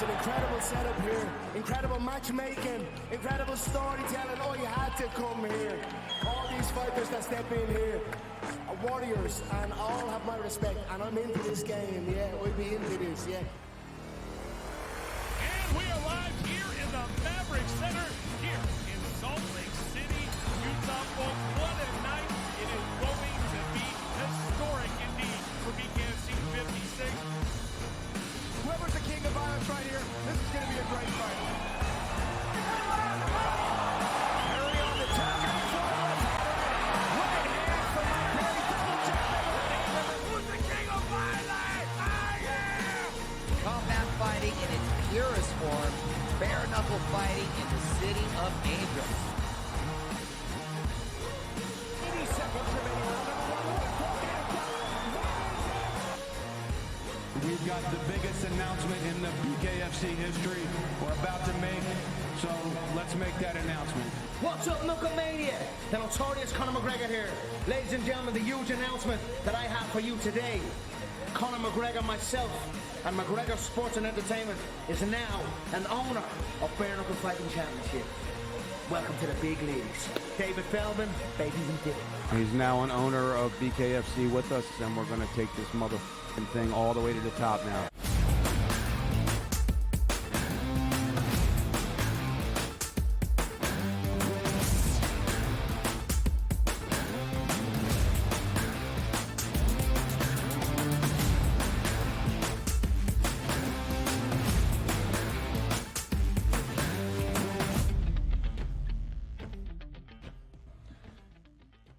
an incredible setup here, incredible matchmaking, incredible storytelling. Oh, you had to come here. All these fighters that step in here are warriors, and all have my respect, and I'm into this game, yeah, we'll be into this, yeah. And we are live here in the Maverick Center, here in Salt Lake City, Utah. Folks, what a night. It is going to be historic indeed for BKFC 56. Whoever's the king of violence right here, this is going to be a great fight. Early on the top, right hand from my buddy, double jab. Who's the king of violence? I am! Combat fighting in its purest form, bare knuckle fighting in the city of angels. 80 seconds remaining. We've got the biggest announcement in the BKFC history we're about to make, so let's make that announcement. What's up, Knucklemania? The notorious Conor McGregor here. Ladies and gentlemen, the huge announcement that I have for you today. Conor McGregor, myself, and McGregor Sports and Entertainment is now an owner of Bare Knuckle Fighting Championship. Welcome to the big leagues. David Feldman, babies and dick. He's now an owner of BKFC with us, and we're going to take this motherfucking thing all the way to the top now.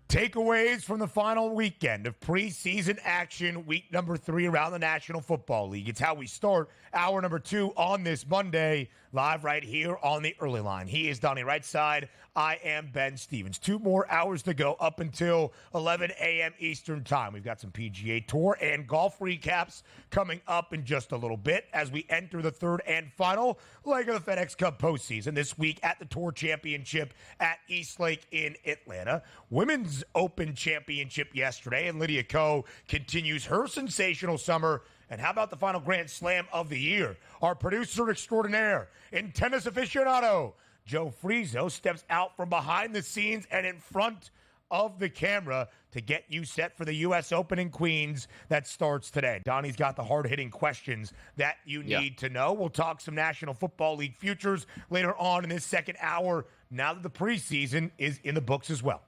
Takeaways from the final weekend of preseason action, week number 3 around the National Football League. It's how we start hour number 2 on this Monday, live right here on the early line. He is Donnie right side. I am Ben Stevens. 2 more hours to go up until 11 a.m. Eastern time. We've got some PGA Tour and golf recaps coming up in just a little bit as we enter the third and final leg of the FedEx Cup postseason this week at the Tour Championship at Eastlake in Atlanta. Women's Open Championship yesterday, and Lydia Ko continues her sensational summer. And how about the final Grand Slam of the year? Our producer extraordinaire and tennis aficionado, Joe Friezo, steps out from behind the scenes and in front of the camera to get you set for the U.S. Open in Queens that starts today. Donnie's got the hard-hitting questions that you need to know. We'll talk some National Football League futures later on in this second hour, now that the preseason is in the books as well.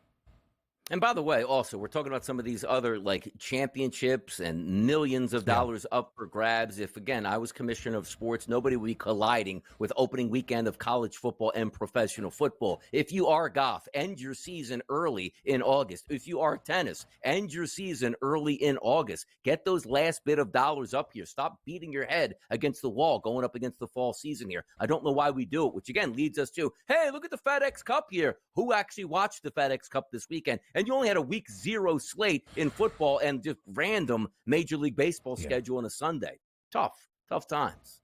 And by the way, also, we're talking about some of these other, like, championships and millions of dollars up for grabs. If, again, I was commissioner of sports, nobody would be colliding with opening weekend of college football and professional football. If you are golf, end your season early in August. If you are tennis, end your season early in August. Get those last bit of dollars up here. Stop beating your head against the wall going up against the fall season here. I don't know why we do it, which, again, leads us to, hey, look at the FedEx Cup here. Who actually watched the FedEx Cup this weekend? And you only had a week 0 slate in football and just random Major League Baseball schedule on a Sunday. Tough times.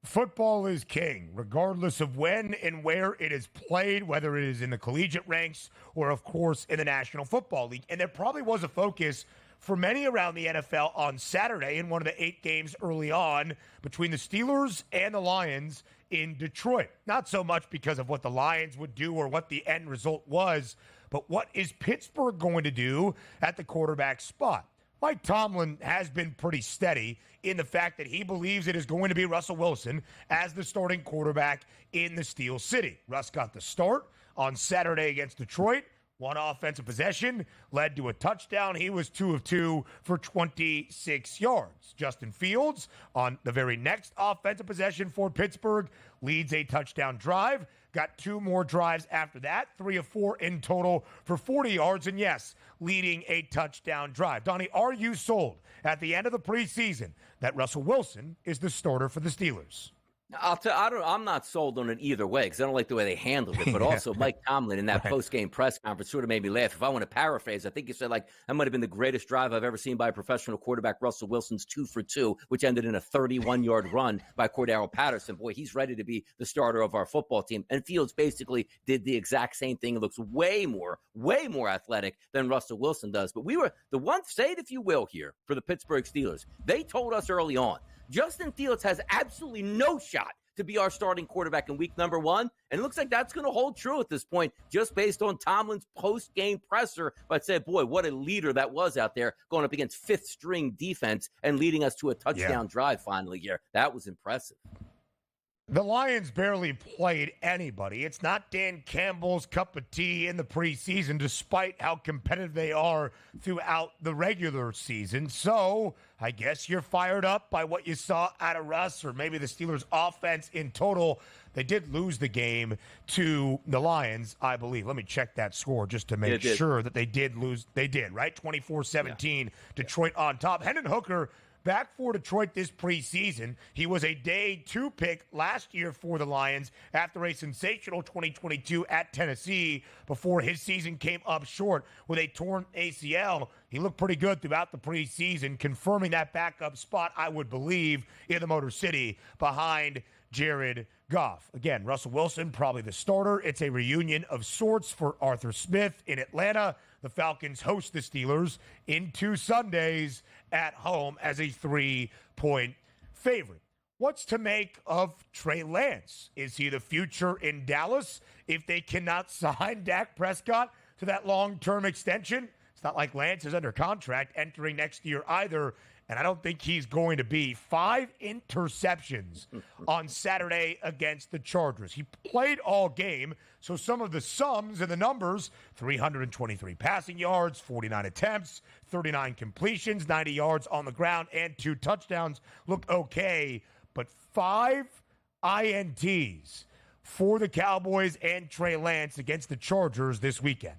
Football is king, regardless of when and where it is played, whether it is in the collegiate ranks or, of course, in the National Football League. And there probably was a focus for many around the NFL on Saturday in one of the 8 games early on between the Steelers and the Lions in Detroit. Not so much because of what the Lions would do or what the end result was, but what is Pittsburgh going to do at the quarterback spot? Mike Tomlin has been pretty steady in the fact that he believes it is going to be Russell Wilson as the starting quarterback in the Steel City. Russ got the start on Saturday against Detroit. 1 offensive possession led to a touchdown. He was 2 of 2 for 26 yards. Justin Fields on the very next offensive possession for Pittsburgh leads a touchdown drive. Got 2 more drives after that, 3 of 4 in total for 40 yards. And yes, leading a touchdown drive. Donnie, are you sold at the end of the preseason that Russell Wilson is the starter for the Steelers? I'm not sold on it either way because I don't like the way they handled it. But also, Mike Tomlin in that post-game press conference sort of made me laugh. If I want to paraphrase, I think he said, like, that might have been the greatest drive I've ever seen by a professional quarterback, Russell Wilson's 2 for 2, which ended in a 31-yard run by Cordero Patterson. Boy, he's ready to be the starter of our football team. And Fields basically did the exact same thing. It looks way more athletic than Russell Wilson does. But we were the one, say it if you will here, for the Pittsburgh Steelers. They told us early on Justin Fields has absolutely no shot to be our starting quarterback in week number 1. And it looks like that's going to hold true at this point, just based on Tomlin's post-game presser. But said, boy, what a leader that was out there going up against fifth-string defense and leading us to a touchdown drive finally here. That was impressive. The Lions barely played anybody. It's not Dan Campbell's cup of tea in the preseason, despite how competitive they are throughout the regular season. So I guess you're fired up by what you saw out of Russ, or maybe the Steelers' offense in total. They did lose the game to the Lions, I believe. Let me check that score just to make sure that they did lose. They did, right? 24-17, Detroit on top. Hendon Hooker back for Detroit this preseason. He was a day 2 pick last year for the Lions after a sensational 2022 at Tennessee before his season came up short with a torn ACL. He looked pretty good throughout the preseason, confirming that backup spot, I would believe, in the Motor City behind Jared Goff. Again, Russell Wilson, probably the starter. It's a reunion of sorts for Arthur Smith in Atlanta. The Falcons host the Steelers in 2 Sundays at home as a 3-point favorite. What's to make of Trey Lance? Is he the future in Dallas if they cannot sign Dak Prescott to that long-term extension? It's not like Lance is under contract entering next year either, and I don't think he's going to be. 5 interceptions on Saturday against the Chargers. He played all game, so some of the sums and the numbers, 323 passing yards, 49 attempts, 39 completions, 90 yards on the ground, and 2 touchdowns look okay. But 5 INTs for the Cowboys and Trey Lance against the Chargers this weekend.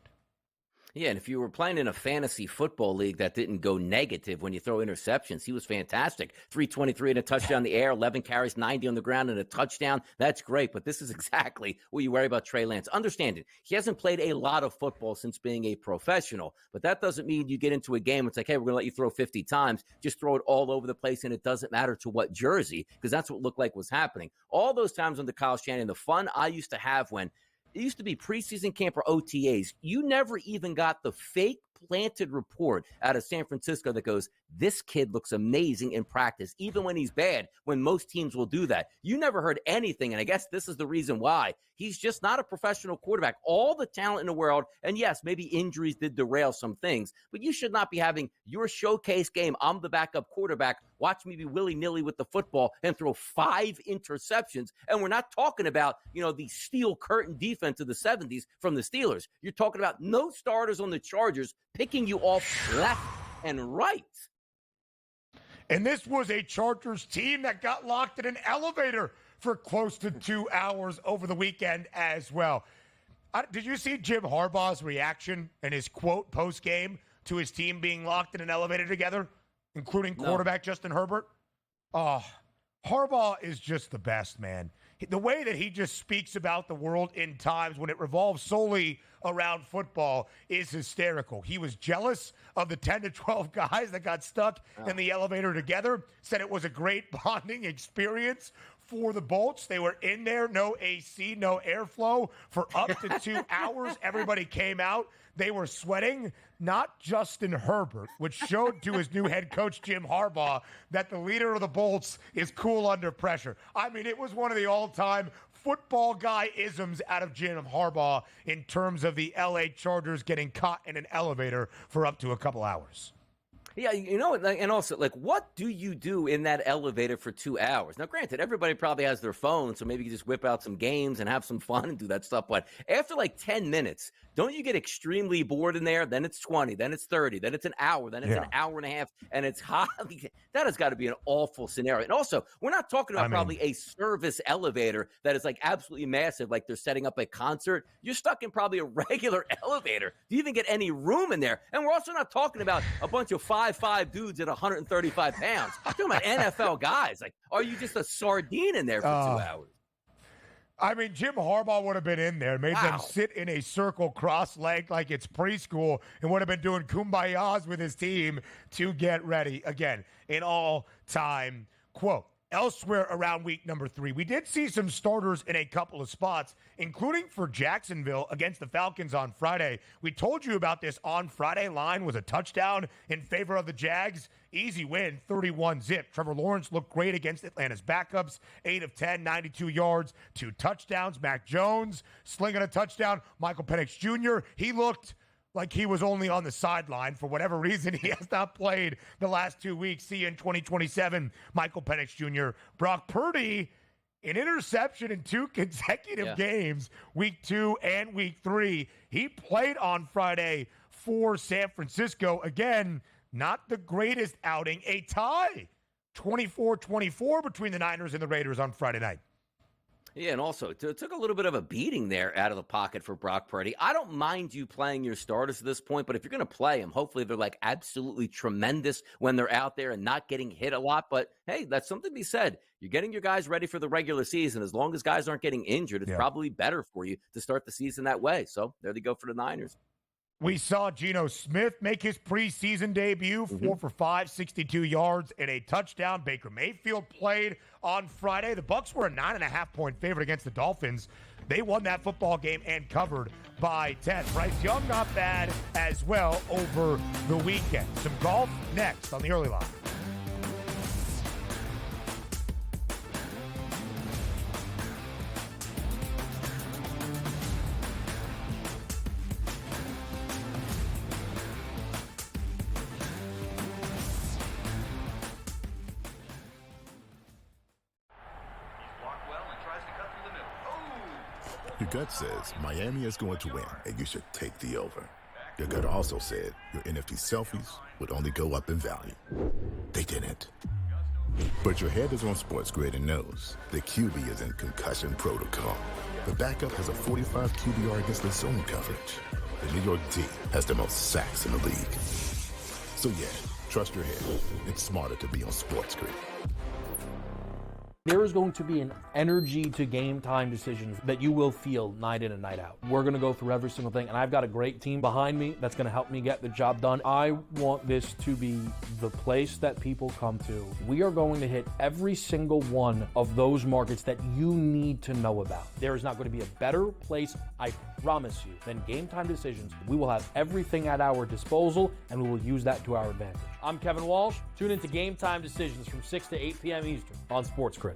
Yeah, and if you were playing in a fantasy football league that didn't go negative when you throw interceptions, he was fantastic. 323 and a touchdown in the air, 11 carries, 90 on the ground and a touchdown. That's great, but this is exactly what you worry about Trey Lance. Understand it. He hasn't played a lot of football since being a professional, but that doesn't mean you get into a game, it's like, hey, we're going to let you throw 50 times. Just throw it all over the place, and it doesn't matter to what jersey, because that's what looked like was happening. All those times under Kyle Shanahan, the fun I used to have when it used to be preseason camp or OTAs. You never even got the fake planted report out of San Francisco that goes, this kid looks amazing in practice, even when he's bad, when most teams will do that. You never heard anything, and I guess this is the reason why. He's just not a professional quarterback. All the talent in the world, and yes, maybe injuries did derail some things, but you should not be having your showcase game, I'm the backup quarterback, watch me be willy-nilly with the football and throw 5 interceptions. And we're not talking about, the steel curtain defense of the 70s from the Steelers. You're talking about no starters on the Chargers picking you off left and right. And this was a Chargers team that got locked in an elevator for close to 2 hours over the weekend as well. Did you see Jim Harbaugh's reaction and his quote post-game to his team being locked in an elevator together, including quarterback Justin Herbert? Oh, Harbaugh is just the best, man. The way that he just speaks about the world in times when it revolves solely around football is hysterical. He was jealous of the 10 to 12 guys that got stuck in the elevator together, said it was a great bonding experience for the Bolts. They were in there, no AC, no airflow for up to 2 hours. Everybody came out. They were sweating, not Justin Herbert, which showed to his new head coach, Jim Harbaugh, that the leader of the Bolts is cool under pressure. I mean, it was one of the all-time football guy isms out of Jim Harbaugh in terms of the LA Chargers getting caught in an elevator for up to a couple hours. Yeah, and also, what do you do in that elevator for 2 hours? Now, granted, everybody probably has their phone, so maybe you just whip out some games and have some fun and do that stuff. But after 10 minutes, don't you get extremely bored in there? Then it's 20, then it's 30, then it's an hour, then it's an hour and a half, and it's hot. That has got to be an awful scenario. And also, we're not talking about probably a service elevator that is absolutely massive, like they're setting up a concert. You're stuck in probably a regular elevator. Do you even get any room in there? And we're also not talking about a bunch of 5'5" dudes at 135 pounds. We're talking about NFL guys. Are you just a sardine in there for 2 hours? I mean, Jim Harbaugh would have been in there, made them sit in a circle cross-legged like it's preschool, and would have been doing kumbayas with his team to get ready. Again, an all-time quote. Elsewhere around week number 3, we did see some starters in a couple of spots, including for Jacksonville against the Falcons on Friday. We told you about this on Friday. Line was a touchdown in favor of the Jags. Easy win, 31-zip. Trevor Lawrence looked great against Atlanta's backups. 8 of 10, 92 yards, 2 touchdowns. Mac Jones slinging a touchdown. Michael Penix Jr., he looked like he was only on the sideline. For whatever reason, he has not played the last 2 weeks. See you in 2027, Michael Penix Jr. Brock Purdy, an interception in 2 consecutive games, week 2 and week 3. He played on Friday for San Francisco. Again, not the greatest outing. A tie, 24-24 between the Niners and the Raiders on Friday night. Yeah, and also, it took a little bit of a beating there out of the pocket for Brock Purdy. I don't mind you playing your starters at this point, but if you're going to play them, hopefully they're like absolutely tremendous when they're out there and not getting hit a lot. But hey, that's something to be said. You're getting your guys ready for the regular season. As long as guys aren't getting injured, it's probably better for you to start the season that way. So there they go for the Niners. We saw Geno Smith make his preseason debut, 4 for 5, 62 yards, and a touchdown. Baker Mayfield played on Friday. The Bucs were a 9.5-point favorite against the Dolphins. They won that football game and covered by 10. Bryce Young not bad as well over the weekend. Some golf next on the early line. Your gut says Miami is going to win, and you should take the over. Your gut also said your NFT selfies would only go up in value. They didn't. But your head is on SportsGrid and knows the QB is in concussion protocol. The backup has a 45 QBR against the zone coverage. The New York D has the most sacks in the league. So yeah, trust your head. It's smarter to be on SportsGrid. There is going to be an energy to game time decisions that you will feel night in and night out. We're going to go through every single thing, and I've got a great team behind me that's going to help me get the job done. I want this to be the place that people come to. We are going to hit every single one of those markets that you need to know about. There is not going to be a better place, I promise you, than Game Time Decisions. We will have everything at our disposal, and we will use that to our advantage. I'm Kevin Walsh. Tune into Game Time Decisions from 6 to 8 p.m. Eastern on SportsGrid.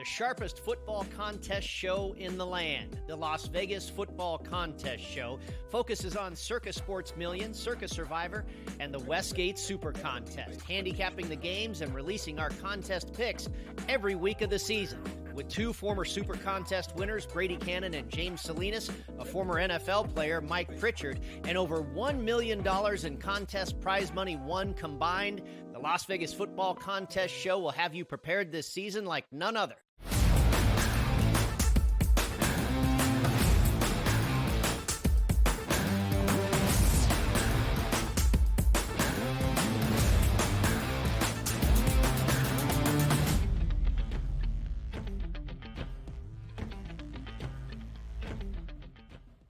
Sharpest football contest show in the land. The Las Vegas Football Contest Show focuses on Circus Sports Million, Circus Survivor, and the Westgate Super Contest, handicapping the games and releasing our contest picks every week of the season. With 2 former Super Contest winners, Brady Cannon and James Salinas, a former NFL player, Mike Pritchard, and over $1 million in contest prize money won combined, the Las Vegas Football Contest Show will have you prepared this season like none other.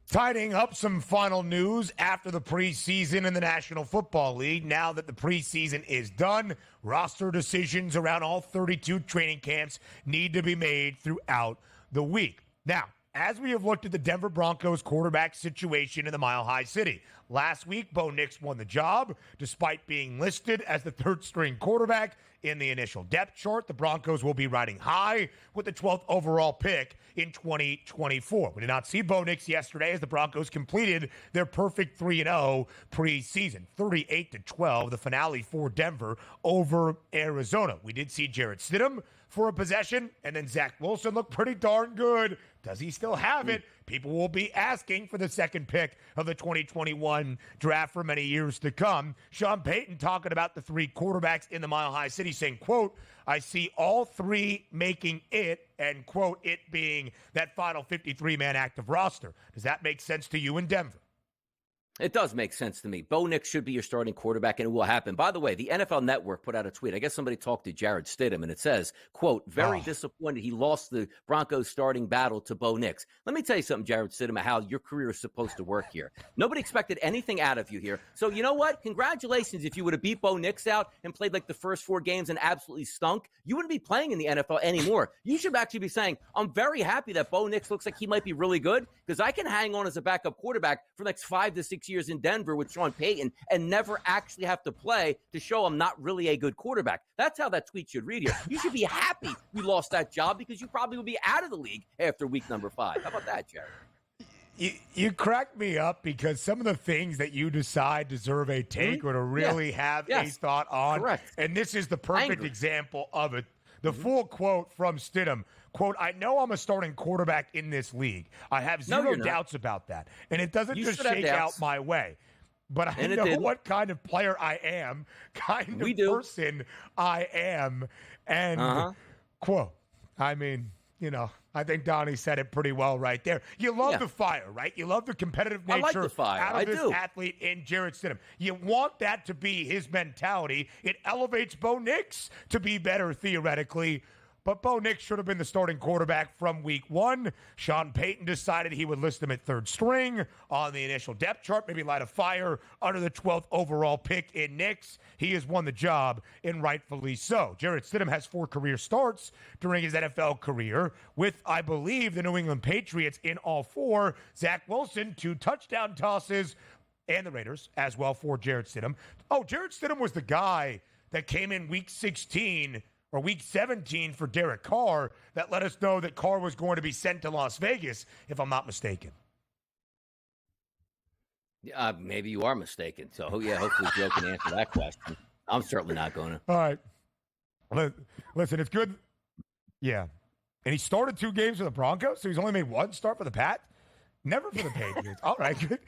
Tidying up some final news after the preseason in the National Football League. Now that the preseason is done, roster decisions around all 32 training camps need to be made throughout the week. Now, as we have looked at the Denver Broncos quarterback situation in the Mile High City, last week, Bo Nix won the job despite being listed as the third-string quarterback in the initial depth chart. The Broncos will be riding high with the 12th overall pick in 2024. We did not see Bo Nix yesterday as the Broncos completed their perfect 3-0 preseason, 38-12, the finale for Denver over Arizona. We did see Jarrett Stidham for a possession, and then Zach Wilson looked pretty darn good. Does he still have it? People will be asking for the second pick of the 2021 draft for many years to come. Sean Payton talking about the three quarterbacks in the Mile High City saying, quote, I see all three making it, and quote, it being that final 53-man active roster. Does that make sense to you in Denver? It does make sense to me. Bo Nix should be your starting quarterback, and it will happen. By the way, the NFL Network put out a tweet. I guess somebody talked to Jarrett Stidham, and it says, quote, very disappointed he lost the Broncos starting battle to Bo Nix. Let me tell you something, Jarrett Stidham, how your career is supposed to work here. Nobody expected anything out of you here. So you know what? Congratulations. If you would have beat Bo Nix out and played like the first 4 games and absolutely stunk, you wouldn't be playing in the NFL anymore. You should actually be saying, I'm very happy that Bo Nix looks like he might be really good because I can hang on as a backup quarterback for the next 5 to 6 years in Denver with Sean Payton and never actually have to play to show I'm not really a good quarterback. That's how that tweet should read here. You should be happy you lost that job because you probably would be out of the league after week number 5. How about that, Jared? You crack me up because some of the things that you decide deserve a take or to really have a thought on. Correct. And this is the perfect example of it. The full quote from Stidham, quote, I know I'm a starting quarterback in this league. I have zero doubts about that. And it doesn't just shake out my way. But I know what kind of player I am, kind of person I am. And, quote, I mean, you know, I think Donnie said it pretty well right there. You love the fire, right? You love the competitive nature I like the fire. out of this athlete in Jarrett Stidham. You want that to be his mentality. It elevates Bo Nix to be better theoretically. But Bo Nix should have been the starting quarterback from week 1. Sean Payton decided he would list him at 3rd string on the initial depth chart, maybe light a fire under the 12th overall pick in Nix. He has won the job, and rightfully so. Jarrett Stidham has 4 career starts during his NFL career with, I believe, the New England Patriots in all 4. Zach Wilson, 2 touchdown tosses, and the Raiders as well for Jarrett Stidham. Oh, Jarrett Stidham was the guy that came in week 16 or week 17 for Derek Carr that let us know that Carr was going to be sent to Las Vegas, if I'm not mistaken. Maybe you are mistaken. So, yeah, hopefully Joe can answer that question. I'm certainly not going to. All right. Listen, it's good. Yeah. And he started 2 games for the Broncos, so he's only made 1 start for the Pats. Never for the Patriots. All right, good.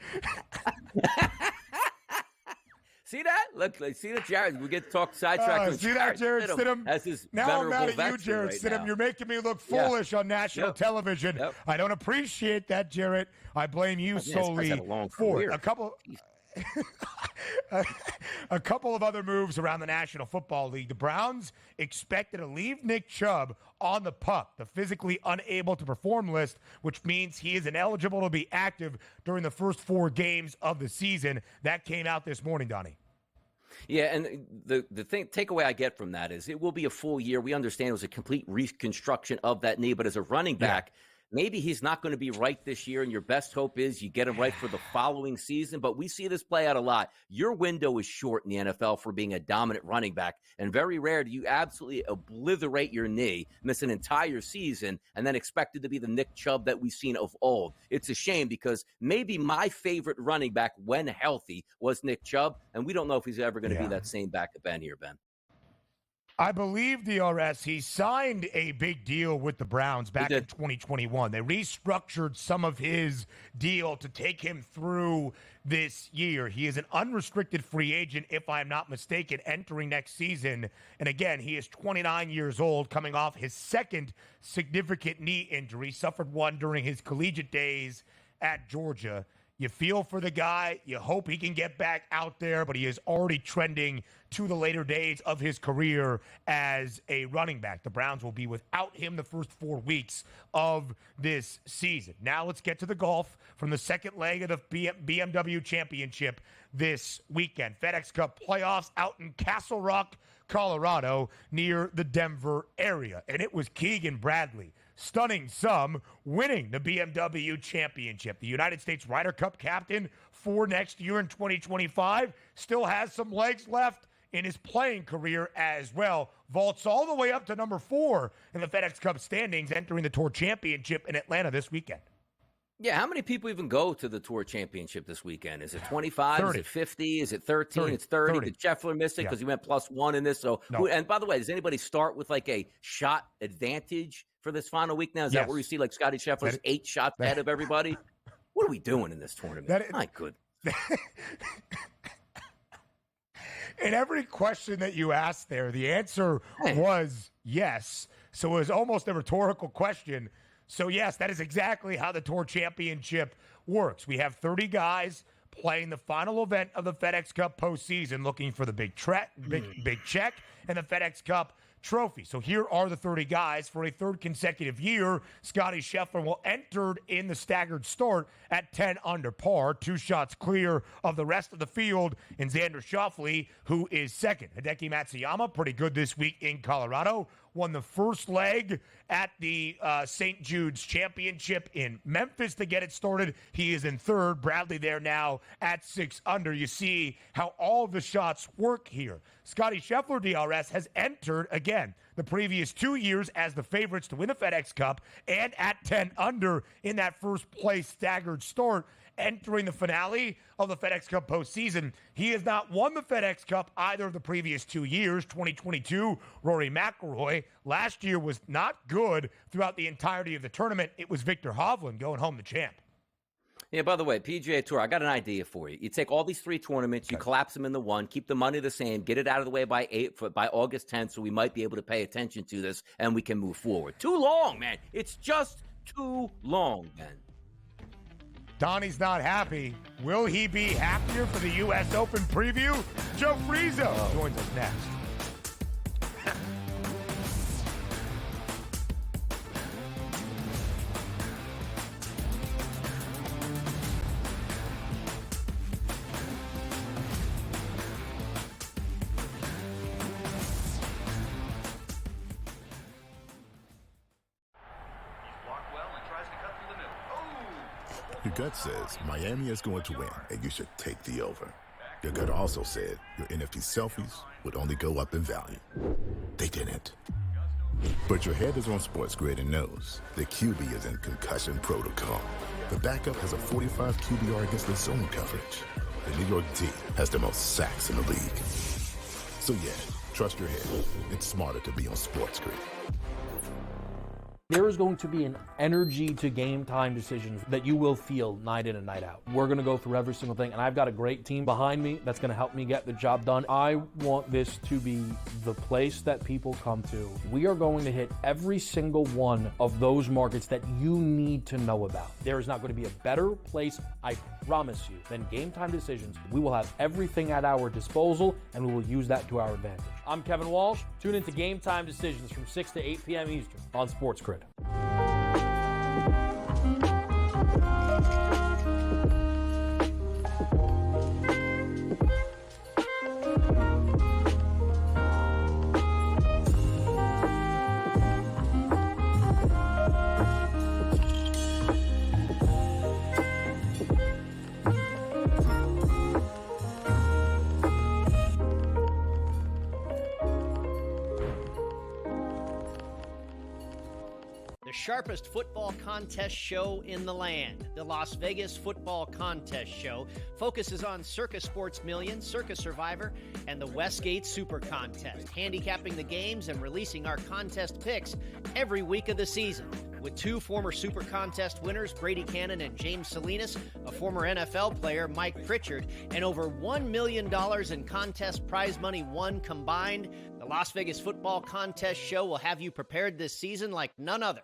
See that? Look, see that, Jared? We get to talk sidetrack. See that, Jarrett Stidham? Now I'm mad at you, Jarrett Stidham. You're making me look foolish on national television. I don't appreciate that, Jarrett. I blame you solely for it. A couple of other moves around the National Football League. The Browns expected to leave Nick Chubb on the PUP, the physically unable to perform list, which means he is ineligible to be active during the first 4 games of the season. That came out this morning, Donnie. Yeah, and the takeaway I get from that is it will be a full year. We understand it was a complete reconstruction of that knee, but as a running back, maybe he's not going to be right this year, and your best hope is you get him right for the following season. But we see this play out a lot. Your window is short in the NFL for being a dominant running back, and very rare do you absolutely obliterate your knee, miss an entire season, and then expect it to be the Nick Chubb that we've seen of old. It's a shame because maybe my favorite running back when healthy was Nick Chubb, and we don't know if he's ever going to be that same backup end here, Ben. I believe, DRS, he signed a big deal with the Browns back in 2021. They restructured some of his deal to take him through this year. He is an unrestricted free agent, if I'm not mistaken, entering next season. And again, he is 29 years old, coming off his 2nd significant knee injury, suffered one during his collegiate days at Georgia. You feel for the guy. You hope he can get back out there, but he is already trending to the later days of his career as a running back. The Browns will be without him the first 4 weeks of this season. Now let's get to the golf from the second leg of the BMW Championship this weekend. FedEx Cup playoffs out in Castle Rock, Colorado, near the Denver area. And it was Keegan Bradley, stunning some, winning the BMW Championship. The United States Ryder Cup captain for next year in 2025 still has some legs left in his playing career as well. Vaults all the way up to number 4 in the FedEx Cup standings, entering the Tour Championship in Atlanta this weekend. Yeah, how many people even go to the Tour Championship this weekend? Is it 25? 30. Is it 50? Is it 13? 30. It's 30. 30. Did Scheffler miss it because he went +1 in this? So, No. and by the way, does anybody start with like a shot advantage for this final week now? Is that where you see like Scotty Scheffler's 8 shots ahead of everybody? What are we doing in this tournament? My goodness. In every question that you asked there, the answer was yes. So it was almost a rhetorical question. So, yes, that is exactly how the Tour Championship works. We have 30 guys playing the final event of the FedEx Cup postseason, looking for the big check and the FedEx Cup trophy. So here are the 30 guys. For a third consecutive year, Scotty Scheffler will enter in the staggered start at 10 under par, 2 shots clear of the rest of the field, and Xander Schauffele, who is second. Hideki Matsuyama, pretty good this week in Colorado, won the first leg at the St. Jude's Championship in Memphis to get it started. He is in third. Bradley there now at 6 under. You see how all of the shots work here. Scotty Scheffler, DRS, has entered, again, the previous 2 years as the favorites to win the FedEx Cup and at 10 under in that first place staggered start. Entering the finale of the FedEx Cup postseason. He has not won the FedEx Cup either of the previous 2 years. 2022, Rory McIlroy. Last year was not good throughout the entirety of the tournament. It was Victor Hovland going home the champ. Yeah, by the way, PGA Tour, I got an idea for you. You take all these 3 tournaments, you collapse them into one, keep the money the same, get it out of the way by August 10th, so we might be able to pay attention to this and we can move forward. Too long, man. It's just too long, man. Donnie's not happy. Will he be happier for the U.S. Open preview? Joe Friezo joins us next. Your gut says Miami is going to win, and you should take the over. Your gut also said your NFT selfies would only go up in value. They didn't. But your head is on SportsGrid and knows the QB is in concussion protocol. The backup has a 45 QBR against the zone coverage. The New York D has the most sacks in the league. So yeah, trust your head. It's smarter to be on SportsGrid. There is going to be an energy to game time decisions that you will feel night in and night out. We're going to go through every single thing, and I've got a great team behind me that's going to help me get the job done. I want this to be the place that people come to. We are going to hit every single one of those markets that you need to know about. There is not going to be a better place, I promise you, than Game Time Decisions. We will have everything at our disposal, and we will use that to our advantage. I'm Kevin Walsh. Tune into Game Time Decisions from 6 to 8 p.m. Eastern on SportsGrid. The sharpest football contest show in the land. The Las Vegas Football Contest Show focuses on Circus Sports Million, Circus Survivor, and the Westgate Super Contest, handicapping the games and releasing our contest picks every week of the season. With 2 former Super Contest winners, Brady Cannon and James Salinas, a former NFL player, Mike Pritchard, and over $1 million in contest prize money won combined, the Las Vegas Football Contest Show will have you prepared this season like none other.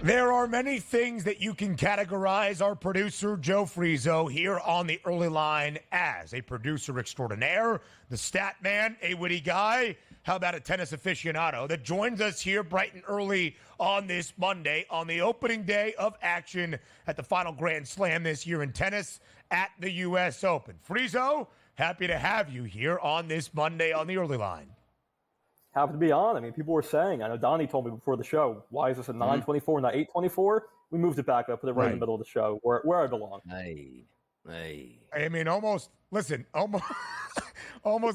There are many things that you can categorize our producer, Joe Friezo, here on the early line as a producer extraordinaire, the stat man, a witty guy. How about a tennis aficionado that joins us here bright and early on this Monday on the opening day of action at the final Grand Slam this year in tennis at the U.S. Open. Friezo, happy to have you here on this Monday on the early line. happened to be on. I mean, people were saying, I know Donnie told me before the show, why is this at 9:24, not 8:24? We moved it back up, put it right in the middle of the show, where I belong. I mean, almost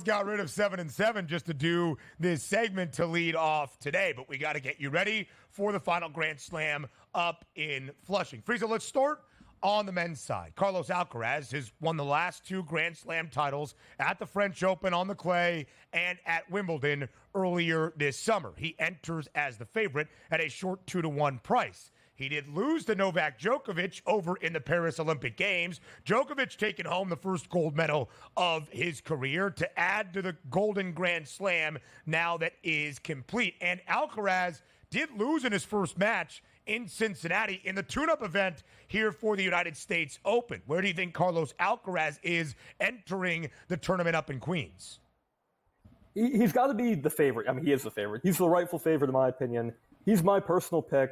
got rid of 7 and 7 just to do this segment to lead off today. But we got to get you ready for the final Grand Slam up in Flushing. Friezo, let's start on the men's side. Carlos Alcaraz has won the last 2 Grand Slam titles at the French Open on the clay and at Wimbledon earlier this summer. He enters as the favorite at a short 2-1 price. He did lose to Novak Djokovic over in the Paris Olympic Games. Djokovic taking home the first gold medal of his career to add to the Golden Grand Slam now that is complete. And Alcaraz did lose in his first match in Cincinnati in the tune-up event here for the United States Open. Where do you think Carlos Alcaraz is entering the tournament up in Queens? He's got to be the favorite. I mean, he is the favorite. He's the rightful favorite, in my opinion. He's my personal pick.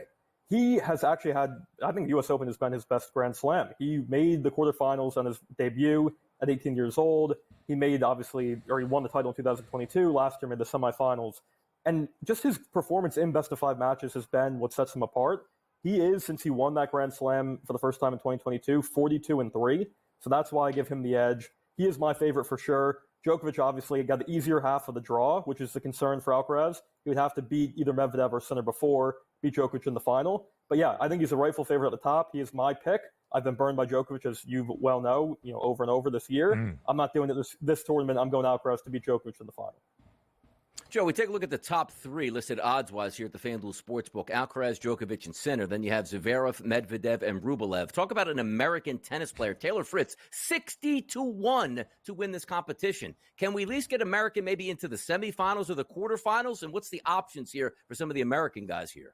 He has actually had, I think the U.S. Open has been his best Grand Slam. He made the quarterfinals on his debut at 18 years old. He won the title in 2022. Last year made the semifinals. And just his performance in best-of-5 matches has been what sets him apart. He is, since he won that Grand Slam for the first time in 2022, 42-3. So that's why I give him the edge. He is my favorite for sure. Djokovic obviously got the easier half of the draw, which is the concern for Alcaraz. He would have to beat either Medvedev or Sinner before, beat Djokovic in the final. But yeah, I think he's a rightful favorite at the top. He is my pick. I've been burned by Djokovic, as you well know, over and over this year. I'm not doing it this tournament. I'm going Alcaraz to beat Djokovic in the final. Joe, we take a look at the top 3 listed odds-wise here at the FanDuel Sportsbook. Alcaraz, Djokovic, and Sinner. Then you have Zverev, Medvedev, and Rublev. Talk about an American tennis player, Taylor Fritz, 60-1 to win this competition. Can we at least get American maybe into the semifinals or the quarterfinals? And what's the options here for some of the American guys here?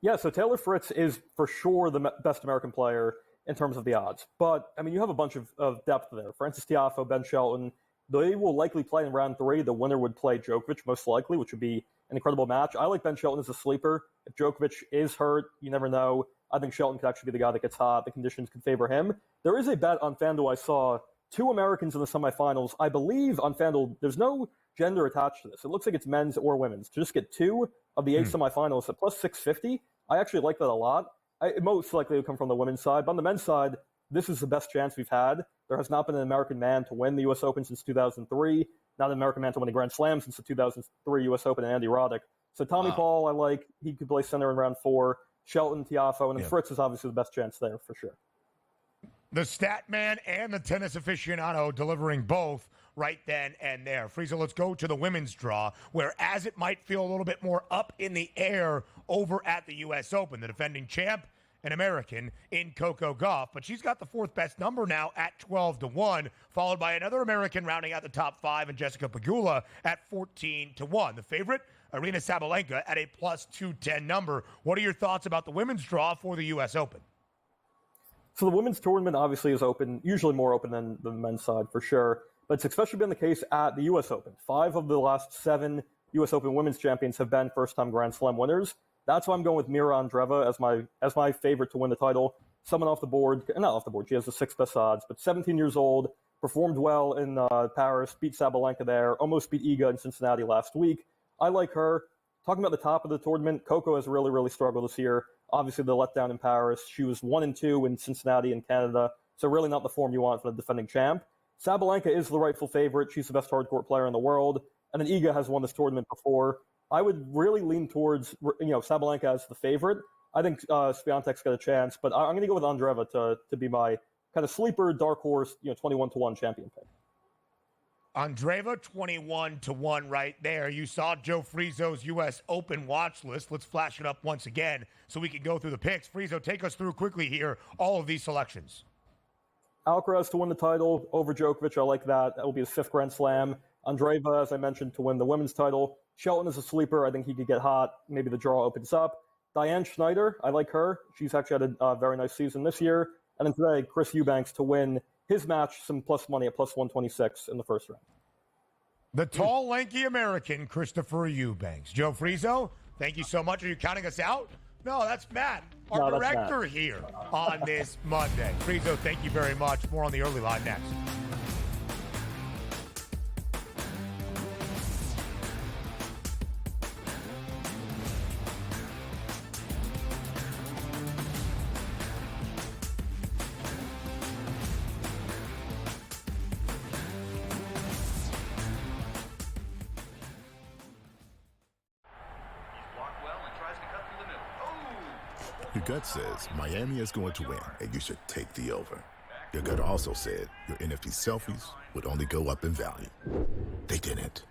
Yeah, so Taylor Fritz is for sure the best American player in terms of the odds. But, I mean, you have a bunch of depth there. Frances Tiafoe, Ben Shelton. They will likely play in round 3. The winner would play Djokovic, most likely, which would be an incredible match. I like Ben Shelton as a sleeper. If Djokovic is hurt, you never know. I think Shelton could actually be the guy that gets hot. The conditions could favor him. There is a bet on FanDuel I saw. 2 Americans in the semifinals. I believe on FanDuel, there's no gender attached to this. It looks like it's men's or women's. To just get 2 of the 8 semifinals at plus 650, I actually like that a lot. It most likely would come from the women's side. But on the men's side, this is the best chance we've had. There has not been an American man to win the U.S. Open since 2003. Not an American man to win a Grand Slam since the 2003 U.S. Open and Andy Roddick. So Tommy Paul, I like. He could play center in round 4. Shelton, Tiafoe, and then Fritz is obviously the best chance there for sure. The stat man and the tennis aficionado delivering both right then and there. Friezo, let's go to the women's draw, where as it might feel a little bit more up in the air over at the U.S. Open, the defending champ, an American in Coco Gauff, but she's got the 4th best number now at 12-1, followed by another American rounding out the top 5 and Jessica Pegula at 14-1. The favorite, Aryna Sabalenka, at a plus 210 number. What are your thoughts about the women's draw for the U.S. Open? So the women's tournament obviously is open, usually more open than the men's side for sure, but it's especially been the case at the U.S. Open. 5 of the last 7 U.S. Open women's champions have been first-time Grand Slam winners. That's why I'm going with Mira Andreeva as my favorite to win the title. Someone off the board, not off the board, she has the 6th best odds, but 17 years old, performed well in Paris, beat Sabalenka there, almost beat Iga in Cincinnati last week. I like her. Talking about the top of the tournament, Coco has really, really struggled this year. Obviously, the letdown in Paris. She was 1-2 in Cincinnati and Canada, so really not the form you want for the defending champ. Sabalenka is the rightful favorite. She's the best hardcourt player in the world. And then Iga has won this tournament before. I would really lean towards, Sabalenka as the favorite. I think Swiatek's got a chance, but I'm going to go with Andreeva to be my kind of sleeper, dark horse, 21-1 champion pick. Andreeva, 21-1 right there. You saw Joe Friezo's U.S. Open watch list. Let's flash it up once again so we can go through the picks. Friezo, take us through quickly here all of these selections. Alcaraz to win the title over Djokovic. I like that. That will be his 5th Grand Slam. Andreeva, as I mentioned, to win the women's title. Shelton is a sleeper. I think he could get hot. Maybe the draw opens up. Diane Schneider, I like her. She's actually had a very nice season this year. And then today, Chris Eubanks to win his match, some plus money at plus 126 in the first round. The tall, lanky American, Christopher Eubanks. Joe Friezo, thank you so much. Are you counting us out? No, that's Matt, our director here on this Monday. Friezo, thank you very much. More on the early line next. Your gut says Miami is going to win, and you should take the over. Your gut also said your NFT selfies would only go up in value. They didn't.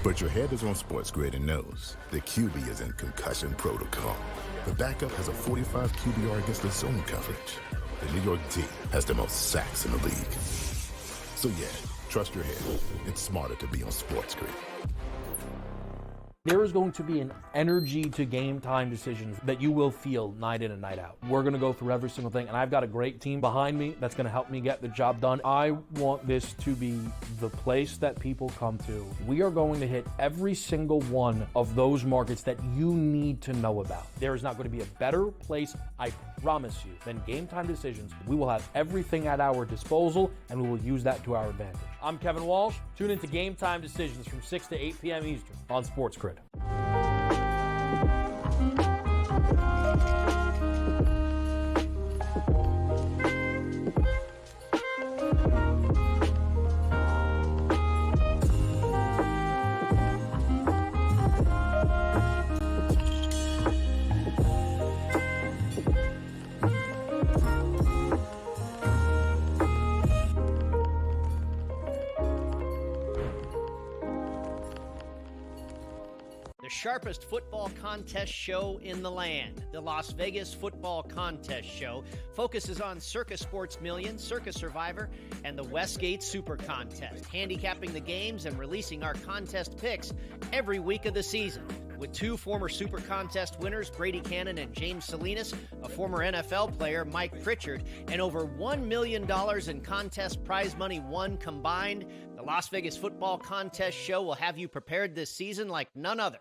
But your head is on SportsGrid and knows the QB is in concussion protocol. The backup has a 45 QBR against the zone coverage. The New York D has the most sacks in the league. So yeah, trust your head. It's smarter to be on SportsGrid. There is going to be an energy to game time decisions that you will feel night in and night out. We're going to go through every single thing, and I've got a great team behind me that's going to help me get the job done. I want this to be the place that people come to. We are going to hit every single one of those markets that you need to know about. There is not going to be a better place, I promise you, than Game Time Decisions. We will have everything at our disposal, and we will use that to our advantage. I'm Kevin Walsh. Tune into Game Time Decisions from 6 to 8 p.m. Eastern on SportsGrid. Sharpest football contest show in the land. The Las Vegas Football Contest Show focuses on Circus Sports Million, Circus Survivor, and the Westgate Super Contest, handicapping the games and releasing our contest picks every week of the season. With two former Super Contest winners, Brady Cannon and James Salinas, a former NFL player, Mike Pritchard, and over $1 million in contest prize money won combined, the Las Vegas Football Contest Show will have you prepared this season like none other.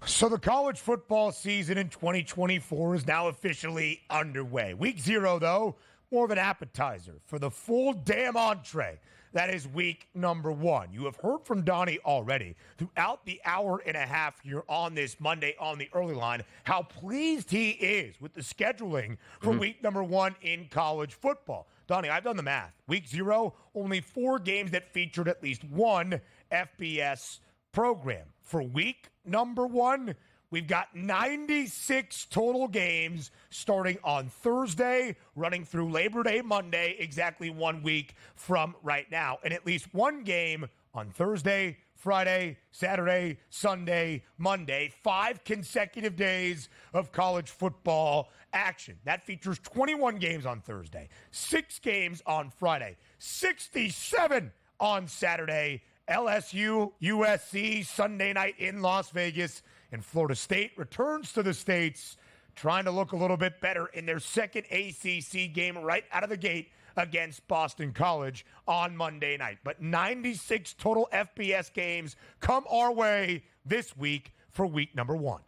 So the college football season in 2024 is now officially underway. Week 0, though, more of an appetizer for the full damn entree. That is week number 1. You have heard from Donnie already throughout the hour and a half here on this Monday on the early line how pleased he is with the scheduling for week number 1 in college football. Donnie, I've done the math. Week 0, only 4 games that featured at least one FBS program. For week number 1, we've got 96 total games starting on Thursday, running through Labor Day Monday, exactly 1 week from right now. And at least one game on Thursday, Friday, Saturday, Sunday, Monday. 5 consecutive days of college football action. That features 21 games on Thursday, 6 games on Friday, 67 on Saturday, LSU, USC, Sunday night in Las Vegas, and Florida State returns to the States, trying to look a little bit better in their second ACC game right out of the gate against Boston College on Monday night. But 96 total FBS games come our way this week for week number 1.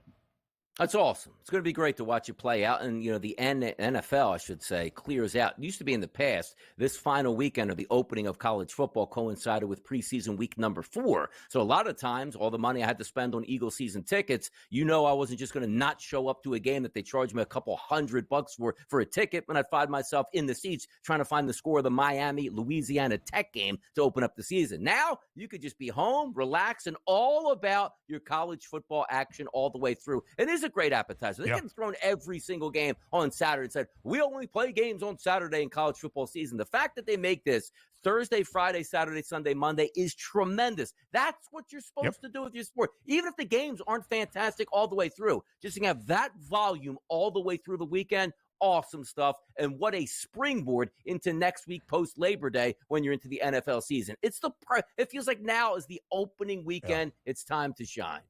That's awesome. It's going to be great to watch it play out. And, you know, the NFL, I should say, clears out. It used to be in the past, this final weekend of the opening of college football coincided with preseason week number 4. So a lot of times, all the money I had to spend on Eagle season tickets, you know, I wasn't just going to not show up to a game that they charged me a couple $100 for a ticket when I'd find myself in the seats trying to find the score of the Miami-Louisiana Tech game to open up the season. Now, you could just be home, relax, and all about your college football action all the way through. It is a great appetizer. They get thrown every single game on Saturday and said, we only play games on Saturday in college football season. The fact that they make this Thursday, Friday, Saturday, Sunday, Monday is tremendous. That's what you're supposed to do with your sport. Even if the games aren't fantastic all the way through, just to have that volume all the way through the weekend, awesome stuff. And what a springboard into next week post Labor Day when you're into the NFL season. It feels like now is the opening weekend. It's time to shine.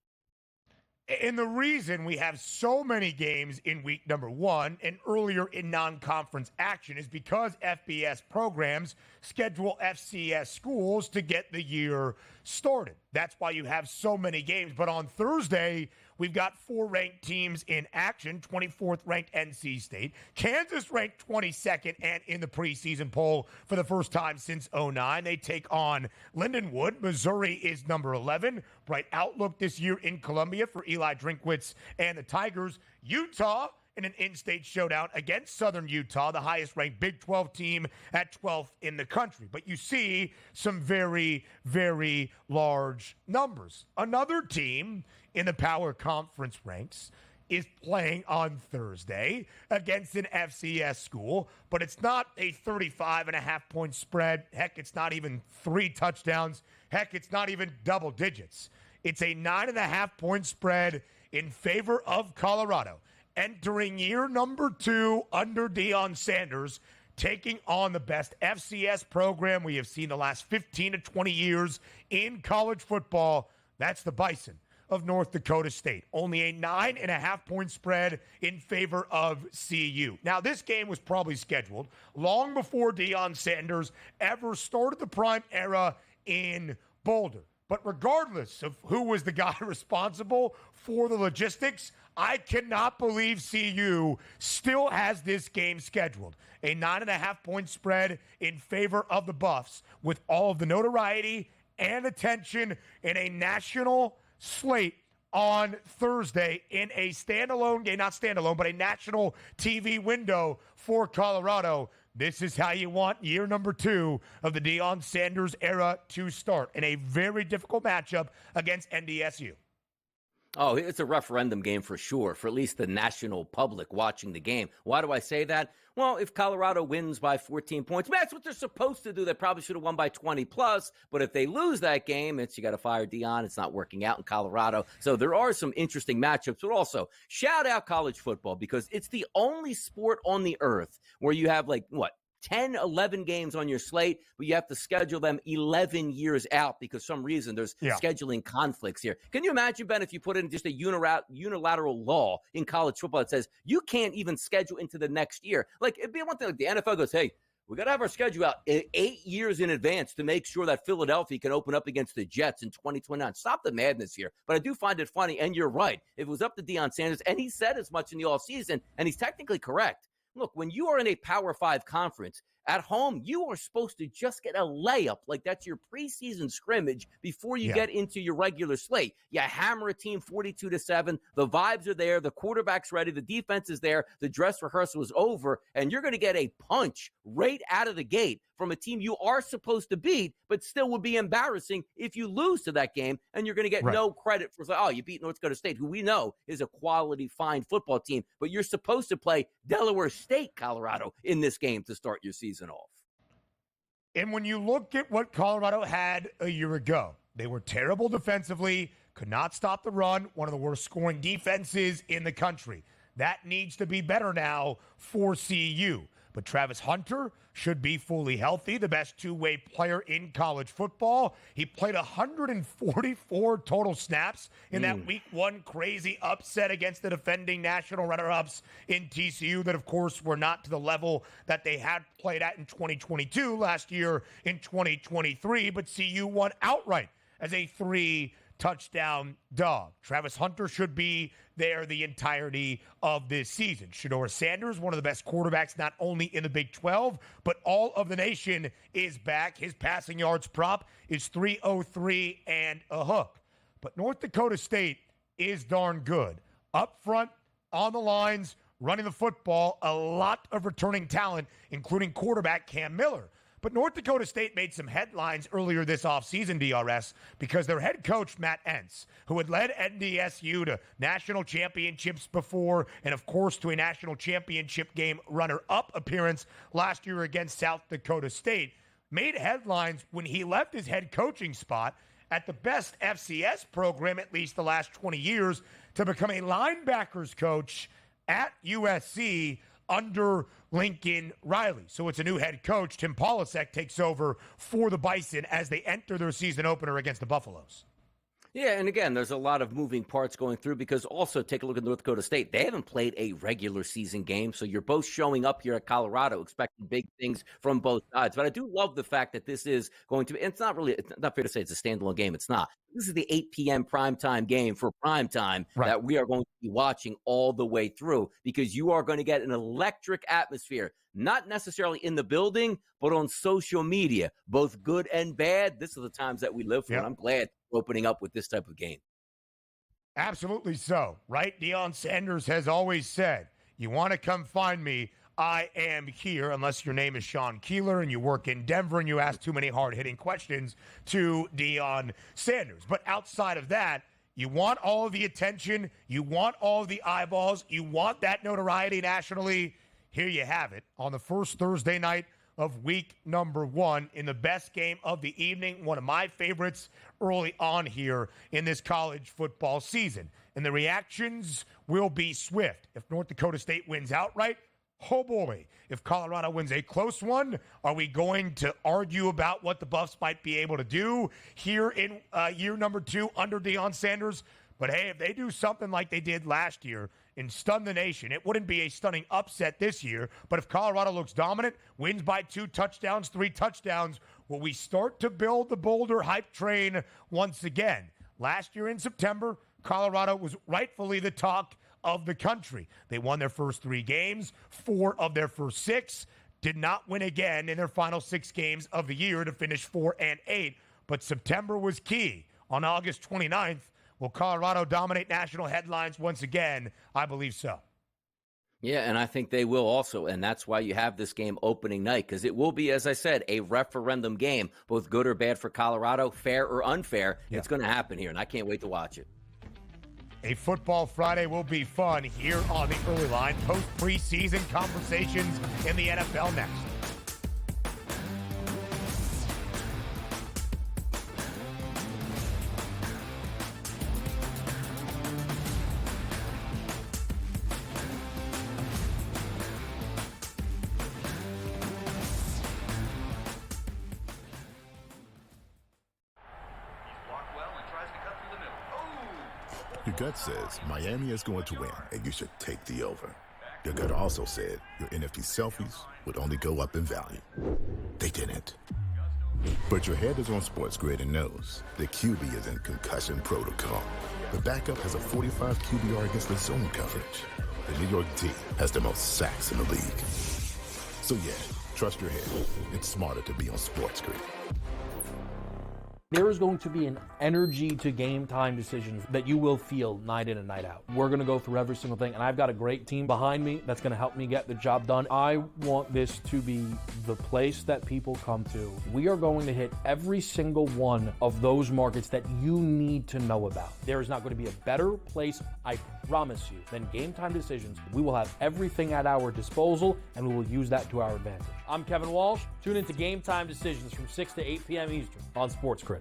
And the reason we have so many games in week number 1 and earlier in non-conference action is because FBS programs schedule FCS schools to get the year started. That's why you have so many games. But on Thursday, we've got 4 ranked teams in action. 24th ranked NC State. Kansas ranked 22nd and in the preseason poll for the first time since '09. They take on Lindenwood. Missouri is number 11. Bright outlook this year in Columbia for Eli Drinkwitz and the Tigers. Utah in an in-state showdown against Southern Utah, the highest-ranked Big 12 team at 12th in the country. But you see some very, very large numbers. Another team in the Power Conference ranks is playing on Thursday against an FCS school, but it's not a 35.5-point spread. Heck, it's not even 3 touchdowns. Heck, it's not even double digits. It's a 9.5-point spread in favor of Colorado. Entering year number 2 under Deion Sanders, taking on the best FCS program we have seen the last 15 to 20 years in college football. That's the Bison of North Dakota State. Only a 9.5-point spread in favor of CU. Now, this game was probably scheduled long before Deion Sanders ever started the prime era in Boulder. But regardless of who was the guy responsible for the logistics, I cannot believe CU still has this game scheduled. A 9.5-point spread in favor of the Buffs with all of the notoriety and attention in a national slate on Thursday in a standalone game, not standalone, but a national TV window for Colorado. This is how you want year number 2 of the Deion Sanders era to start in a very difficult matchup against NDSU. Oh, it's a referendum game for sure, for at least the national public watching the game. Why do I say that? Well, if Colorado wins by 14 points, that's what they're supposed to do. They probably should have won by 20 plus. But if they lose that game, you got to fire Deion. It's not working out in Colorado. So there are some interesting matchups. But also, shout out college football because it's the only sport on the earth where you have 10, 11 games on your slate, but you have to schedule them 11 years out because some reason there's scheduling conflicts here. Can you imagine, Ben, if you put in just a unilateral law in college football that says you can't even schedule into the next year? It'd be one thing, the NFL goes, hey, we got to have our schedule out 8 years in advance to make sure that Philadelphia can open up against the Jets in 2029. Stop the madness here. But I do find it funny, and you're right. If it was up to Deion Sanders, and he said as much in the offseason, and he's technically correct, look, when you are in a Power 5 conference, at home, you are supposed to just get a layup. That's your preseason scrimmage before you get into your regular slate. You hammer a team 42-7. The vibes are there. The quarterback's ready. The defense is there. The dress rehearsal is over. And you're going to get a punch right out of the gate from a team you are supposed to beat, but still would be embarrassing if you lose to that game. And you're going to get no credit for, you beat North Dakota State, who we know is a quality, fine football team. But you're supposed to play Delaware State, Colorado in this game to start your season off. And when you look at what Colorado had a year ago, they were terrible defensively, could not stop the run, one of the worst scoring defenses in the country. That needs to be better now for CU. But Travis Hunter should be fully healthy, the best two-way player in college football. He played 144 total snaps in that week 1 crazy upset against the defending national runner-ups in TCU that, of course, were not to the level that they had played at in 2022 last year in 2023. But CU won outright as a 3-touchdown dog. Travis Hunter should be there the entirety of this season. Shedeur Sanders, one of the best quarterbacks not only in the Big 12, but all of the nation, is back. His passing yards prop is 303 and a hook. But North Dakota State is darn good. Up front, on the lines, running the football, a lot of returning talent, including quarterback Cam Miller. But North Dakota State made some headlines earlier this offseason, DRS, because their head coach, Matt Entz, who had led NDSU to national championships before and, of course, to a national championship game runner-up appearance last year against South Dakota State, made headlines when he left his head coaching spot at the best FCS program, at least the last 20 years, to become a linebackers coach at USC under Lincoln Riley. So it's a new head coach. Tim Polasek takes over for the Bison as they enter their season opener against the Buffaloes. Yeah, and again, there's a lot of moving parts going through because also take a look at North Dakota State. They haven't played a regular season game, so you're both showing up here at Colorado expecting big things from both sides. But I do love the fact that this is going to be, it's not fair to say it's a standalone game. It's not. This is the 8 p.m. primetime game for primetime that we are going to be watching all the way through, because you are going to get an electric atmosphere, not necessarily in the building, but on social media, both good and bad. This are the times that we live for, and I'm glad we're opening up with this type of game. Absolutely so, right? Deion Sanders has always said, you want to come find me, I am here, unless your name is Sean Keeler and you work in Denver and you ask too many hard-hitting questions to Deion Sanders. But outside of that, you want all of the attention, you want all of the eyeballs, you want that notoriety nationally. Here you have it on the first Thursday night of week number 1 in the best game of the evening, one of my favorites early on here in this college football season. And the reactions will be swift. If North Dakota State wins outright, oh boy. If Colorado wins a close one, are we going to argue about what the Buffs might be able to do here in year number 2 under Deion Sanders? But hey, if they do something like they did last year and stun the nation, it wouldn't be a stunning upset this year. But if Colorado looks dominant, wins by 2 touchdowns, 3 touchdowns, will we start to build the Boulder hype train once again? Last year in September, Colorado was rightfully the talk of the country. They won their first 3 games, 4 of their first 6, did not win again in their final 6 games of the year to finish 4-8. But September was key. On August 29th, will Colorado dominate national headlines once again? I believe so. Yeah, and I think they will also, and that's why you have this game opening night, because it will be, as I said, a referendum game, both good or bad for Colorado, fair or unfair. It's going to happen here, and I can't wait to watch it. A Football Friday will be fun here on the Early Line. Post-preseason conversations in the NFL next. Your gut says Miami is going to win, and you should take the over. Your gut also said your NFT selfies would only go up in value. They didn't. But your head is on SportsGrid and knows the QB is in concussion protocol. The backup has a 45 QBR against the zone coverage. The New York D has the most sacks in the league. So yeah, trust your head. It's smarter to be on SportsGrid. There is going to be an energy to game time decisions that you will feel night in and night out. We're going to go through every single thing, and I've got a great team behind me that's going to help me get the job done. I want this to be the place that people come to. We are going to hit every single one of those markets that you need to know about. There is not going to be a better place, I promise you, than Game Time Decisions. We will have everything at our disposal, and we will use that to our advantage. I'm Kevin Walsh. Tune into Game Time Decisions from 6 to 8 p.m. Eastern on SportsGrid.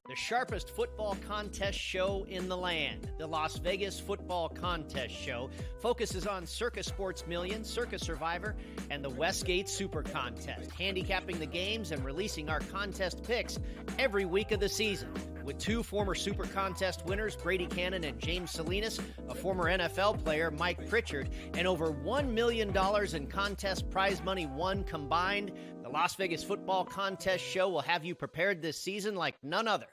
The sharpest football contest show in the land, the Las Vegas Football Contest Show, focuses on Circus Sports Million, Circus Survivor, and the Westgate Super Contest, handicapping the games and releasing our contest picks every week of the season. With 2 former Super Contest winners, Brady Cannon and James Salinas, a former NFL player, Mike Pritchard, and over $1 million in contest prize money won combined, the Las Vegas Football Contest Show will have you prepared this season like none other.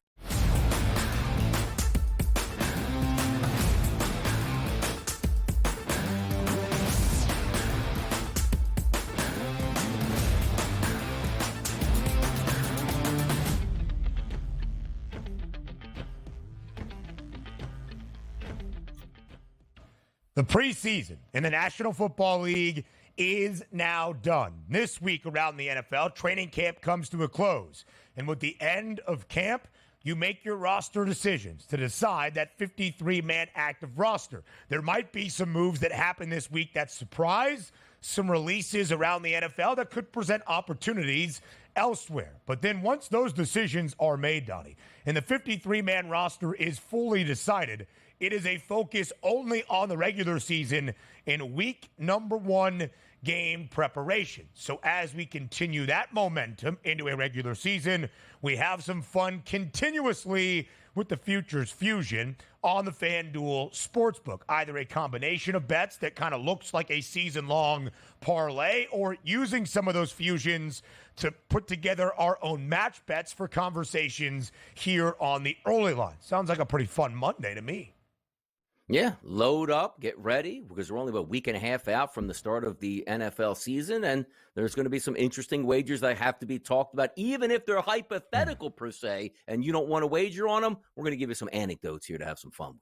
The preseason in the National Football League is now done. This week around the NFL, training camp comes to a close. And with the end of camp, you make your roster decisions to decide that 53-man active roster. There might be some moves that happen this week that surprise, some releases around the NFL that could present opportunities elsewhere. But then once those decisions are made, Donnie, and the 53-man roster is fully decided, it is a focus only on the regular season in week number 1 game preparation. So as we continue that momentum into a regular season, we have some fun continuously with the Futures Fusion on the FanDuel Sportsbook. Either a combination of bets that kind of looks like a season-long parlay, or using some of those fusions to put together our own match bets for conversations here on the early line. Sounds like a pretty fun Monday to me. Yeah, load up, get ready, because we're only about a week and a half out from the start of the NFL season, and there's going to be some interesting wagers that have to be talked about, even if they're hypothetical per se, and you don't want to wager on them. We're going to give you some anecdotes here to have some fun with.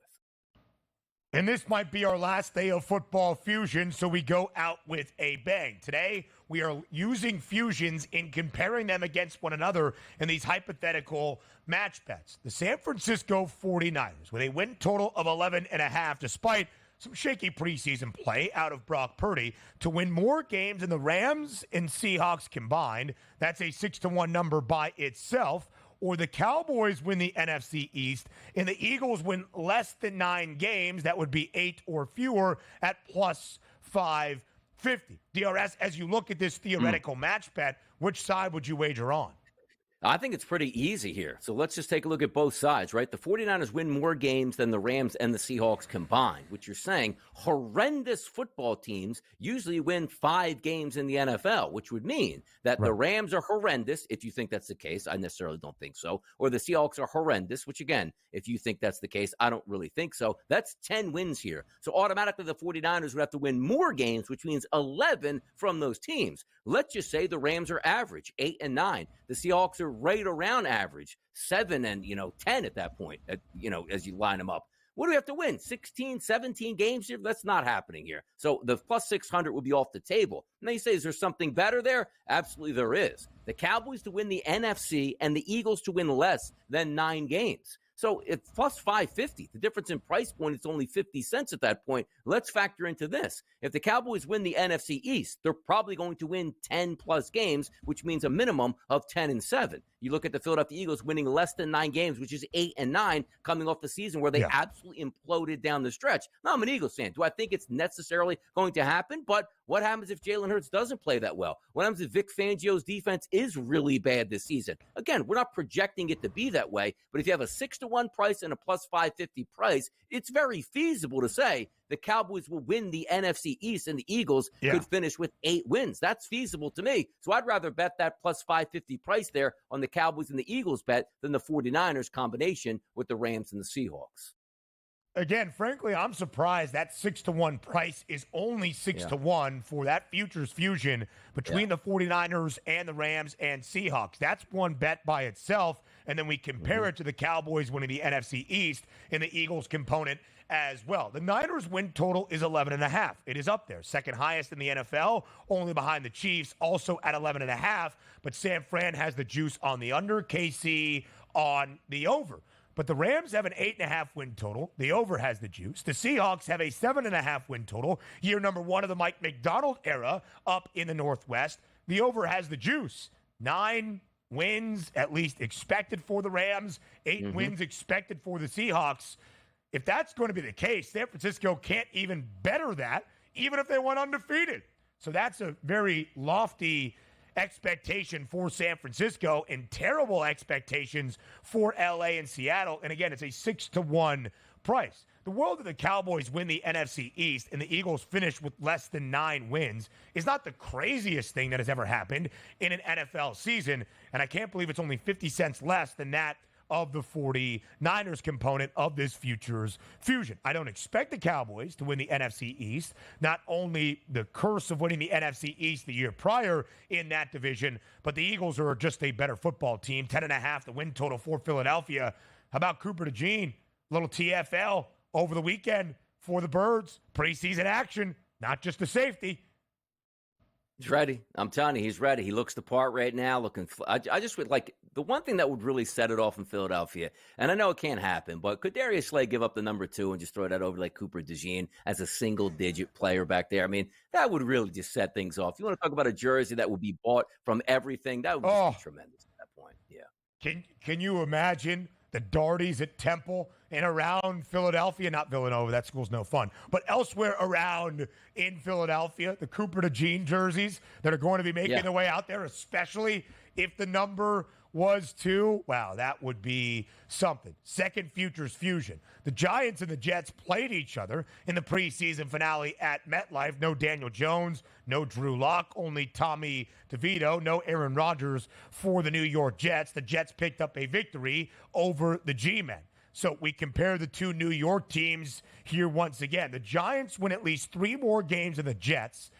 And this might be our last day of football fusion, so we go out with a bang. Today, we are using fusions in comparing them against one another in these hypothetical match bets. The San Francisco 49ers, with a win total of 11.5, despite some shaky preseason play out of Brock Purdy, to win more games than the Rams and Seahawks combined. That's a 6-1 number by itself. Or the Cowboys win the NFC East and the Eagles win less than 9 games. That would be 8 or fewer at plus 550. DRS, as you look at this theoretical match bet, which side would you wager on? I think it's pretty easy here. So let's just take a look at both sides, right? The 49ers win more games than the Rams and the Seahawks combined, which you're saying horrendous football teams usually win 5 games in the NFL, which would mean that the Rams are horrendous, if you think that's the case. I necessarily don't think so. Or the Seahawks are horrendous, which, again, if you think that's the case, I don't really think so. That's 10 wins here. So automatically the 49ers would have to win more games, which means 11 from those teams. Let's just say the Rams are average, 8 and 9. The Seahawks are right around average, 7 and 10 at that point, as you line them up. What do we have to win? 16, 17 games here? That's not happening here. So the plus 600 would be off the table. Now you say, is there something better there? Absolutely there is. The Cowboys to win the NFC and the Eagles to win less than 9 games. So it's plus 550. The difference in price point, it's only 50 cents at that point. Let's factor into this. If the Cowboys win the NFC East, they're probably going to win 10 plus games, which means a minimum of 10 and 7. You look at the Philadelphia Eagles winning less than 9 games, which is 8 and 9, coming off the season where they absolutely imploded down the stretch. Now, I'm an Eagles fan. Do I think it's necessarily going to happen? But what happens if Jalen Hurts doesn't play that well? What happens if Vic Fangio's defense is really bad this season? Again, we're not projecting it to be that way, but if you have a 6-1 price and a plus 550 price, it's very feasible to say the Cowboys will win the NFC East and the Eagles could finish with 8 wins. That's feasible to me. So I'd rather bet that plus 550 price there on the Cowboys and the Eagles bet than the 49ers combination with the Rams and the Seahawks. Again, frankly, I'm surprised that 6-1 price is only 6-1 for that futures fusion between the 49ers and the Rams and Seahawks. That's one bet by itself. And then we compare it to the Cowboys winning the NFC East and the Eagles component as well. The Niners win total is 11.5. It is up there. Second highest in the NFL, only behind the Chiefs, also at 11.5. But San Fran has the juice on the under, KC on the over. But the Rams have an 8.5 win total. The over has the juice. The Seahawks have a 7.5 win total. Year number 1 of the Mike McDonald era up in the Northwest. The over has the juice. 9 wins at least expected for the Rams. 8 wins expected for the Seahawks. If that's going to be the case, San Francisco can't even better that, even if they went undefeated. So that's a very lofty expectation for San Francisco and terrible expectations for LA and Seattle. And again, it's a 6-1 price. The world that the Cowboys win the NFC East and the Eagles finish with less than 9 wins is not the craziest thing that has ever happened in an NFL season. And I can't believe it's only 50 cents less than that of the 49ers component of this futures fusion. I don't expect the Cowboys to win the NFC East. Not only the curse of winning the NFC East the year prior in that division, but the Eagles are just a better football team. 10.5 the win total for Philadelphia. How about Cooper DeJean? Little TFL over the weekend for the Birds. Preseason action, not just a safety. He's ready. I'm telling you, he's ready. He looks the part right now. I just would like the one thing that would really set it off in Philadelphia, and I know it can't happen, but could Darius Slay give up the number 2 and just throw that over like Cooper DeJean as a single-digit player back there? I mean, that would really just set things off. You want to talk about a jersey that would be bought from everything? That would just be tremendous at that point. Yeah. Can you imagine the Darties at Temple and around Philadelphia? Not Villanova, that school's no fun. But elsewhere around in Philadelphia, the Cooper DeJean jerseys that are going to be making their way out there, especially if the number was 2. Wow, that would be something. Second Futures Fusion. The Giants and the Jets played each other in the preseason finale at MetLife. No Daniel Jones, no Drew Lock, only Tommy DeVito, no Aaron Rodgers for the New York Jets. The Jets picked up a victory over the G-Men. So we compare the two New York teams here once again. The Giants win at least 3 more games than the Jets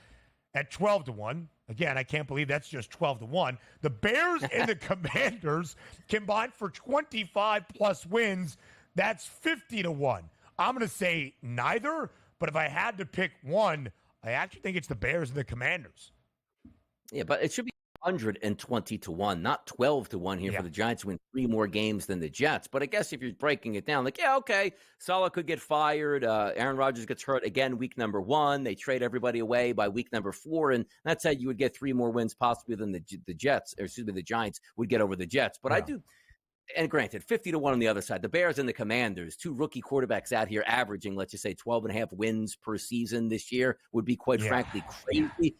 at 12-1. Again, I can't believe that's just 12-1. The Bears and the Commanders combined for 25-plus wins. That's 50-1. I'm going to say neither, but if I had to pick one, I actually think it's the Bears and the Commanders. Yeah, but it should be 120-1, not 12-1 here for the Giants to win 3 more games than the Jets. But I guess if you're breaking it down, like, yeah, okay, Salah could get fired. Aaron Rodgers gets hurt again week number 1. They trade everybody away by week number 4. And that's how you would get 3 more wins possibly than the Giants would get over the Jets. But I do. And granted, 50-1 on the other side. The Bears and the Commanders, 2 rookie quarterbacks out here averaging, let's just say, 12.5 wins per season this year would be quite frankly crazy.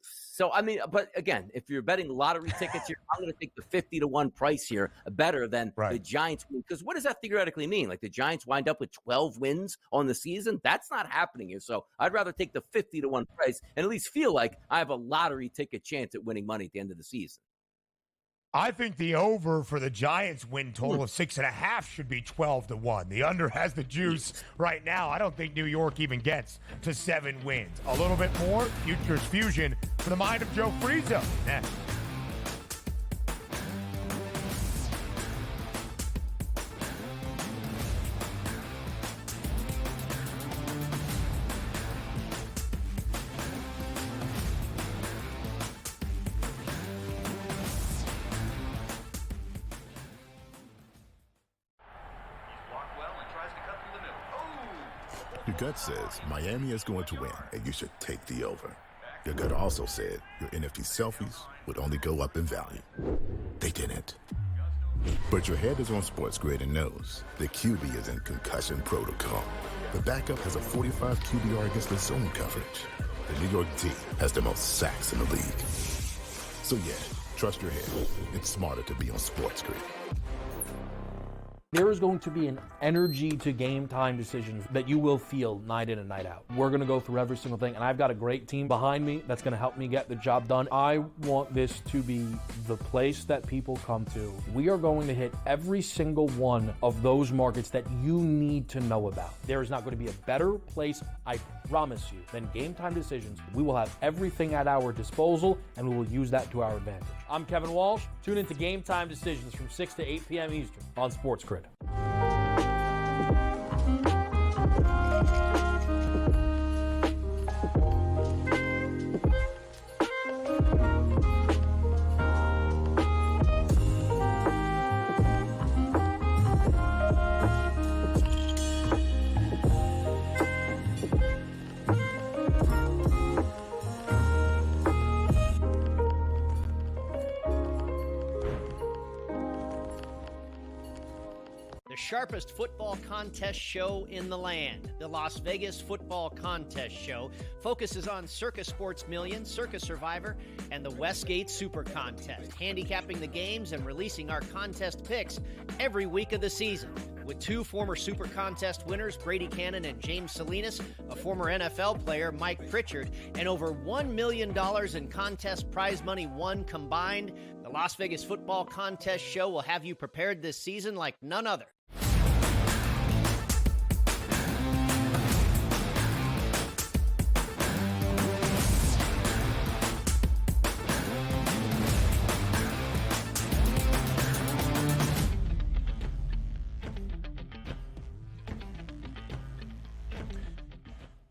So, I mean, but again, if you're betting lottery tickets here, I'm going to take the 50-1 price here better than the Giants win. Because what does that theoretically mean? Like the Giants wind up with 12 wins on the season? That's not happening here. So I'd rather take the 50-1 price and at least feel like I have a lottery ticket chance at winning money at the end of the season. I think the over for the Giants win total of 6.5 should be 12-1. The under has the juice right now. I don't think New York even gets to 7 wins. A little bit more Futures Fusion for the mind of Joe Friezo next. Your gut says Miami is going to win, and you should take the over. Your gut also said your NFT selfies would only go up in value. They didn't. But your head is on SportsGrid and knows the QB is in concussion protocol. The backup has a 45 QBR against the zone coverage. The New York D has the most sacks in the league. So yeah, trust your head. It's smarter to be on SportsGrid. There is going to be an energy to game time decisions that you will feel night in and night out. We're going to go through every single thing, and I've got a great team behind me that's going to help me get the job done. I want this to be the place that people come to. We are going to hit every single one of those markets that you need to know about. There is not going to be a better place, I promise you, than Game Time Decisions. We will have everything at our disposal, and we will use that to our advantage. I'm Kevin Walsh. Tune into Game Time Decisions from 6 to 8 p.m. Eastern on SportsGrid. Sharpest football contest show in the land. The Las Vegas Football Contest Show focuses on Circus Sports Million, Circus Survivor, and the Westgate Super Contest, handicapping the games and releasing our contest picks every week of the season. With 2 former Super Contest winners, Brady Cannon and James Salinas, a former NFL player, Mike Pritchard, and over $1 million in contest prize money won combined, the Las Vegas Football Contest Show will have you prepared this season like none other.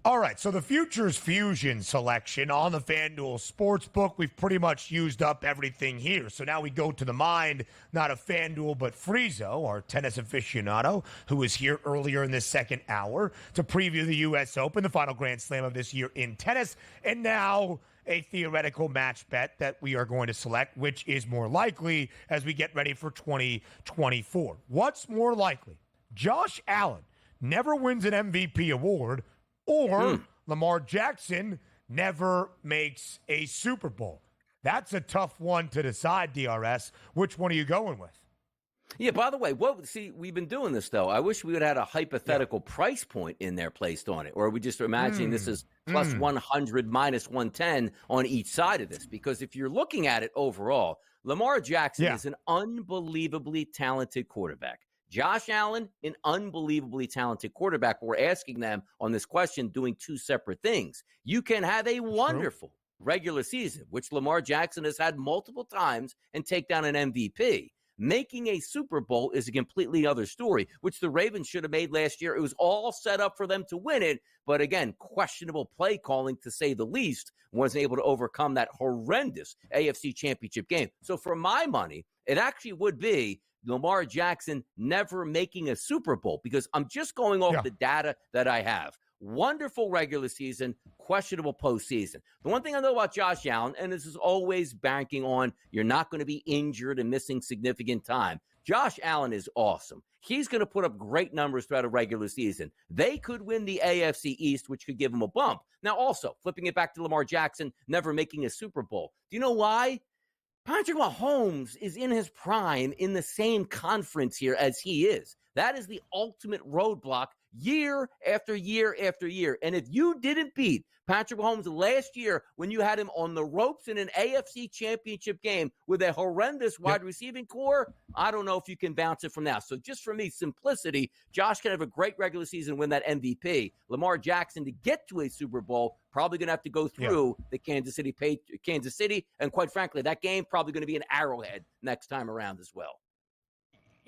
All right, so the Futures Fusion selection on the FanDuel Sportsbook, we've pretty much used up everything here. So now we go to the mind, not of FanDuel, but Friezo, our tennis aficionado, who was here earlier in this second hour to preview the U.S. Open, the final Grand Slam of this year in tennis, and now a theoretical match bet that we are going to select, which is more likely as we get ready for 2024. What's more likely? Josh Allen never wins an MVP award, or Lamar Jackson never makes a Super Bowl. That's a tough one to decide, DRS. Which one are you going with? Yeah, by the way, we've been doing this, though. I wish we would have had a hypothetical price point in there placed on it, or are we just imagining this is plus 100, minus 110 on each side of this? Because if you're looking at it overall, Lamar Jackson is an unbelievably talented quarterback. Josh Allen, an unbelievably talented quarterback. We're asking them on this question doing two separate things. You can have a wonderful regular season, which Lamar Jackson has had multiple times, and take down an MVP. Making a Super Bowl is a completely other story, which the Ravens should have made last year. It was all set up for them to win it. But again, questionable play calling, to say the least, wasn't able to overcome that horrendous AFC Championship game. So for my money, it actually would be Lamar Jackson never making a Super Bowl, because I'm just going off the data that I have. Wonderful regular season, questionable postseason. The one thing I know about Josh Allen, and this is always banking on you're not going to be injured and missing significant time. Josh Allen is awesome. He's going to put up great numbers throughout a regular season. They could win the AFC East, which could give him a bump. Now, also, flipping it back to Lamar Jackson never making a Super Bowl. Do you know why? Patrick Mahomes is in his prime in the same conference here as he is. That is the ultimate roadblock year after year after year. And if you didn't beat Patrick Mahomes last year when you had him on the ropes in an AFC Championship game with a horrendous wide receiving core, I don't know if you can bounce it from now. So just for me, simplicity, Josh can have a great regular season, win that MVP. Lamar Jackson, to get to a Super Bowl, probably going to have to go through the Kansas City. And quite frankly, that game probably going to be an Arrowhead next time around as well.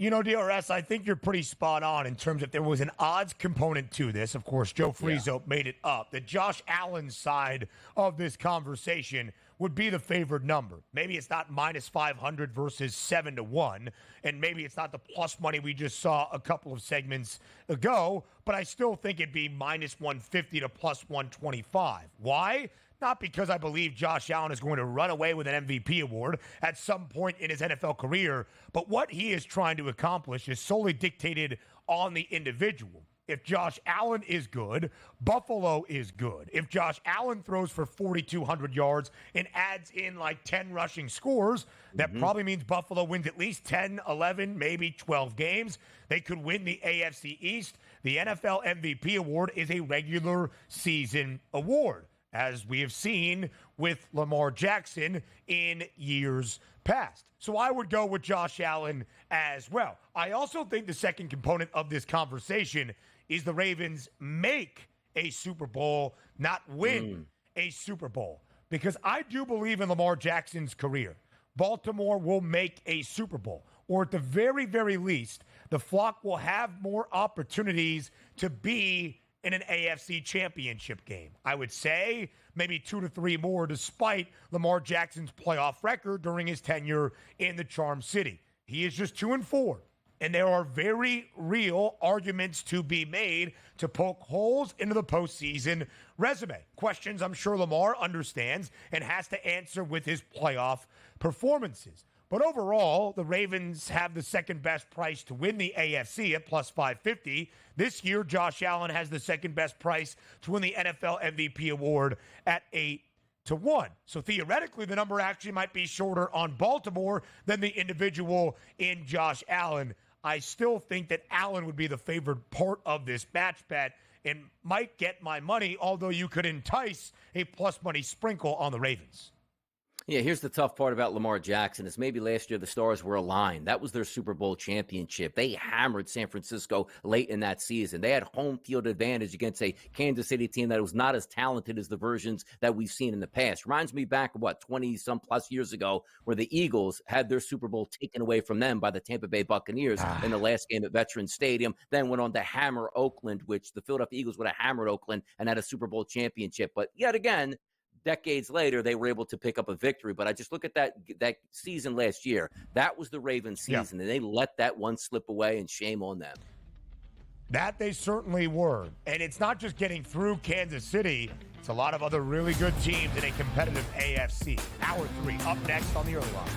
You know, DRS, I think you're pretty spot on in terms of there was an odds component to this. Of course, Joe Friezo made it up. The Josh Allen side of this conversation would be the favored number. Maybe it's not minus 500 versus 7-1, and maybe it's not the plus money we just saw a couple of segments ago, but I still think it'd be minus 150 to plus 125. Why? Not because I believe Josh Allen is going to run away with an MVP award at some point in his NFL career, but what he is trying to accomplish is solely dictated on the individual. If Josh Allen is good, Buffalo is good. If Josh Allen throws for 4,200 yards and adds in like 10 rushing scores, that probably means Buffalo wins at least 10, 11, maybe 12 games. They could win the AFC East. The NFL MVP award is a regular season award, as we have seen with Lamar Jackson in years past. So I would go with Josh Allen as well. I also think the second component of this conversation is the Ravens make a Super Bowl, not win a Super Bowl. Because I do believe in Lamar Jackson's career. Baltimore will make a Super Bowl. Or at the very, very least, the flock will have more opportunities to be in an AFC Championship game. I would say maybe 2 to 3 more, despite Lamar Jackson's playoff record during his tenure in the Charm City. He is just 2-4. And there are very real arguments to be made to poke holes into the postseason resume. Questions I'm sure Lamar understands and has to answer with his playoff performances. But overall, the Ravens have the second best price to win the AFC at plus 550. This year, Josh Allen has the second best price to win the NFL MVP award at 8-1. So theoretically, the number actually might be shorter on Baltimore than the individual in Josh Allen. I still think that Allen would be the favored part of this match bet and might get my money, although you could entice a plus money sprinkle on the Ravens. Yeah, here's the tough part about Lamar Jackson is maybe last year the stars were aligned. That was their Super Bowl championship. They hammered San Francisco late in that season. They had home field advantage against a Kansas City team that was not as talented as the versions that we've seen in the past. Reminds me back of 20-some plus years ago where the Eagles had their Super Bowl taken away from them by the Tampa Bay Buccaneers in the last game at Veterans Stadium, then went on to hammer Oakland, which the Philadelphia Eagles would have hammered Oakland and had a Super Bowl championship. But yet again, decades later, they were able to pick up a victory. But I just look at that season last year. That was the Ravens season, and they let that one slip away, and shame on them. That they certainly were. And it's not just getting through Kansas City. It's a lot of other really good teams in a competitive AFC. Hour 3 up next on the Early Line.